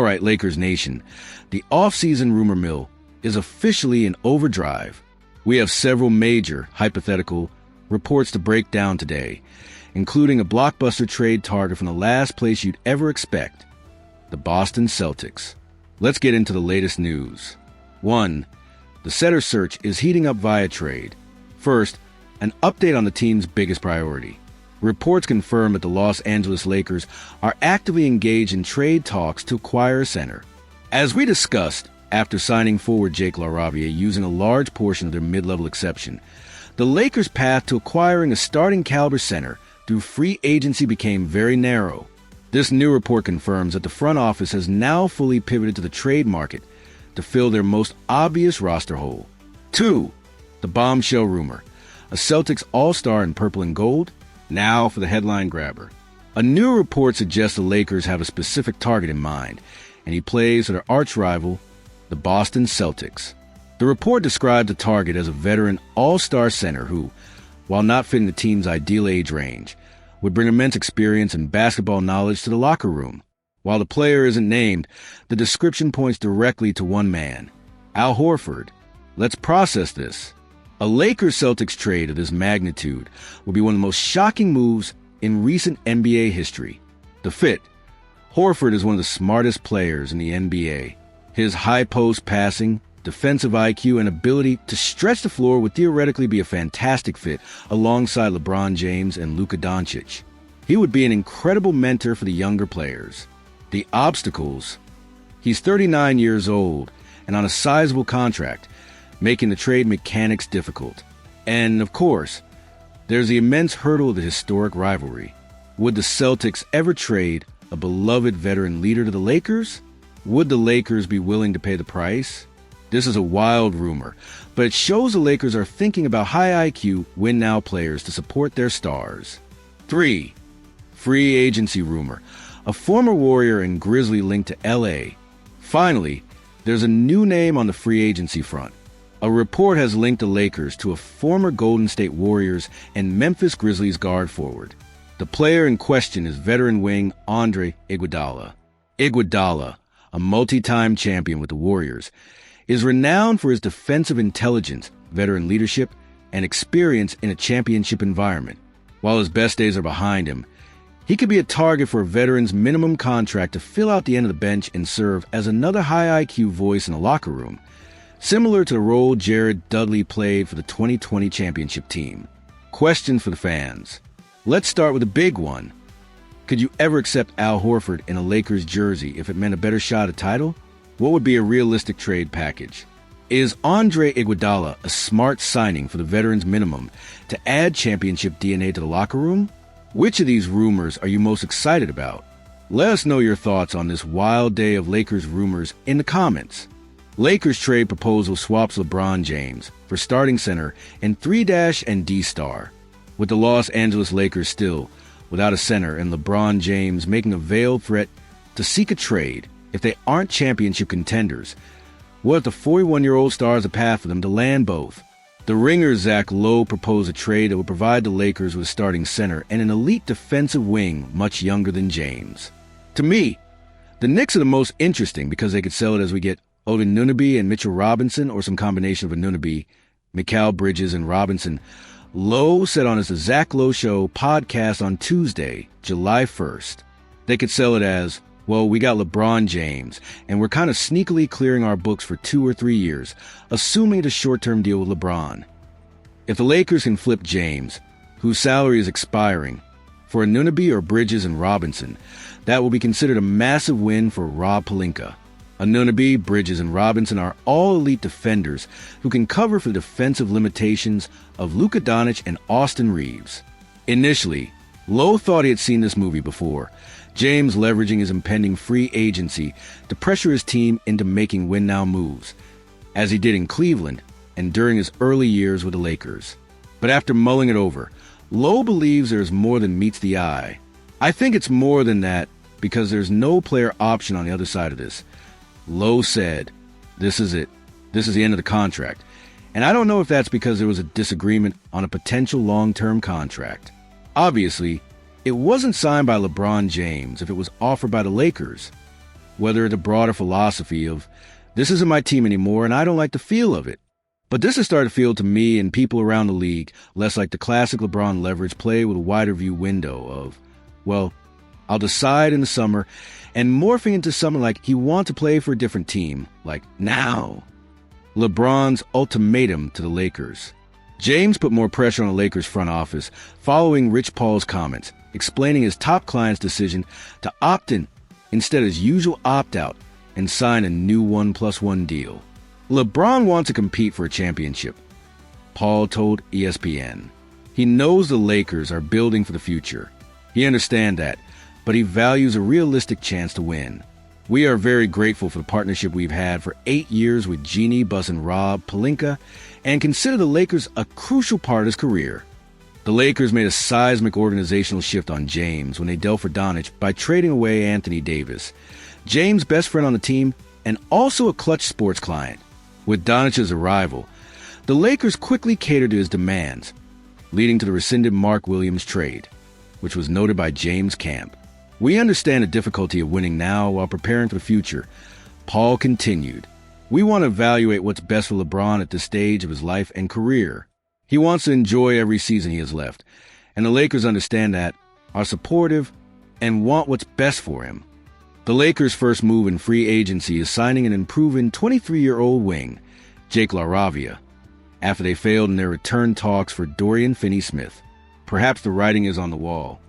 right, Lakers Nation, the off-season rumor mill is officially in overdrive. We have several major hypothetical reports to break down today, including a blockbuster trade target from the last place you'd ever expect, the Boston Celtics. Let's get into the latest news. 1. The setter search is heating up via trade. First, an update on the team's biggest priority. Reports confirm that the Los Angeles Lakers are actively engaged in trade talks to acquire a center. As we discussed, after signing forward Jake LaRavia using a large portion of their mid-level exception, the Lakers' path to acquiring a starting caliber center through free agency became very narrow. This new report confirms that the front office has now fully pivoted to the trade market to fill their most obvious roster hole. 2. The bombshell rumor. A Celtics All-Star in purple and gold? Now for the headline grabber. A new report suggests the Lakers have a specific target in mind, and he plays for their arch-rival, the Boston Celtics. The report described the target as a veteran all-star center who, while not fitting the team's ideal age range, would bring immense experience and basketball knowledge to the locker room. While the player isn't named, the description points directly to one man, Al Horford. Let's process this. A Lakers-Celtics trade of this magnitude would be one of the most shocking moves in recent NBA history. The fit. Horford is one of the smartest players in the NBA. His high-post passing, defensive IQ, and ability to stretch the floor would theoretically be a fantastic fit alongside LeBron James and Luka Doncic. He would be an incredible mentor for the younger players. The obstacles. He's 39 years old and on a sizable contract, making the trade mechanics difficult. And, of course, there's the immense hurdle of the historic rivalry. Would the Celtics ever trade a beloved veteran leader to the Lakers? Would the Lakers be willing to pay the price? This is a wild rumor, but it shows the Lakers are thinking about high IQ, win-now players to support their stars. 3. Free agency rumor. A former Warrior and Grizzly linked to L.A. Finally, there's a new name on the free agency front. A report has linked the Lakers to a former Golden State Warriors and Memphis Grizzlies guard forward. The player in question is veteran wing Andre Iguodala. Iguodala, a multi-time champion with the Warriors, is renowned for his defensive intelligence, veteran leadership, and experience in a championship environment. While his best days are behind him, he could be a target for a veteran's minimum contract to fill out the end of the bench and serve as another high IQ voice in the locker room, similar to the role Jared Dudley played for the 2020 championship team. Question for the fans. Let's start with a big one. Could you ever accept Al Horford in a Lakers jersey if it meant a better shot at title? What would be a realistic trade package? Is Andre Iguodala a smart signing for the veteran's minimum to add championship DNA to the locker room? Which of these rumors are you most excited about? Let us know your thoughts on this wild day of Lakers rumors in the comments. Lakers trade proposal swaps LeBron James for starting center and 3- and D-star, with the Los Angeles Lakers still without a center and LeBron James making a veiled threat to seek a trade if they aren't championship contenders. What if the 41-year-old star is a path for them to land both? The Ringer's Zach Lowe proposed a trade that would provide the Lakers with a starting center and an elite defensive wing much younger than James. To me, the Knicks are the most interesting because they could sell it as we get Odin Nunaby and Mitchell Robinson, or some combination of Nunaby, Mikal Bridges, and Robinson. Lowe said on his The Zach Lowe Show podcast on Tuesday, July 1st, they could sell it as, well, we got LeBron James, and we're kind of sneakily clearing our books for 2 or 3 years, assuming it's a short-term deal with LeBron. If the Lakers can flip James, whose salary is expiring, for a Nunaby or Bridges and Robinson, that will be considered a massive win for Rob Pelinka. Nunaby, Bridges, and Robinson are all elite defenders who can cover for the defensive limitations of Luka Doncic and Austin Reeves. Initially, Lowe thought he had seen this movie before, James leveraging his impending free agency to pressure his team into making win-now moves, as he did in Cleveland and during his early years with the Lakers. But after mulling it over, Lowe believes there is more than meets the eye. I think it's more than that because there's no player option on the other side of this. Lowe said, this is it. This is the end of the contract. And I don't know if that's because there was a disagreement on a potential long-term contract. Obviously, it wasn't signed by LeBron James if it was offered by the Lakers. whether it's a broader philosophy of, this isn't my team anymore and I don't like the feel of it. But this has started to feel to me and people around the league less like the classic LeBron leverage play with a wider view window of, well, I'll decide in the summer, and morphing into something like he wants to play for a different team, like now. LeBron's ultimatum to the Lakers. James put more pressure on the Lakers front office following Rich Paul's comments, explaining his top client's decision to opt in instead of his usual opt-out and sign a new 1+1 deal. LeBron wants to compete for a championship, Paul told ESPN. He knows the Lakers are building for the future. He understands that, but he values a realistic chance to win. We are very grateful for the partnership we've had for 8 years with Jeannie, Buss, and Rob Pelinka, and consider the Lakers a crucial part of his career. The Lakers made a seismic organizational shift on James when they dealt for Doncic by trading away Anthony Davis, James' best friend on the team and also a Clutch Sports client. With Doncic's arrival, the Lakers quickly catered to his demands, leading to the rescinded Mark Williams trade, which was noted by James' camp. We understand the difficulty of winning now while preparing for the future, Paul continued. We want to evaluate what's best for LeBron at this stage of his life and career. He wants to enjoy every season he has left, and the Lakers understand that, are supportive, and want what's best for him. The Lakers' first move in free agency is signing an improving 23-year-old wing, Jake LaRavia, after they failed in their return talks for Dorian Finney-Smith. Perhaps the writing is on the wall.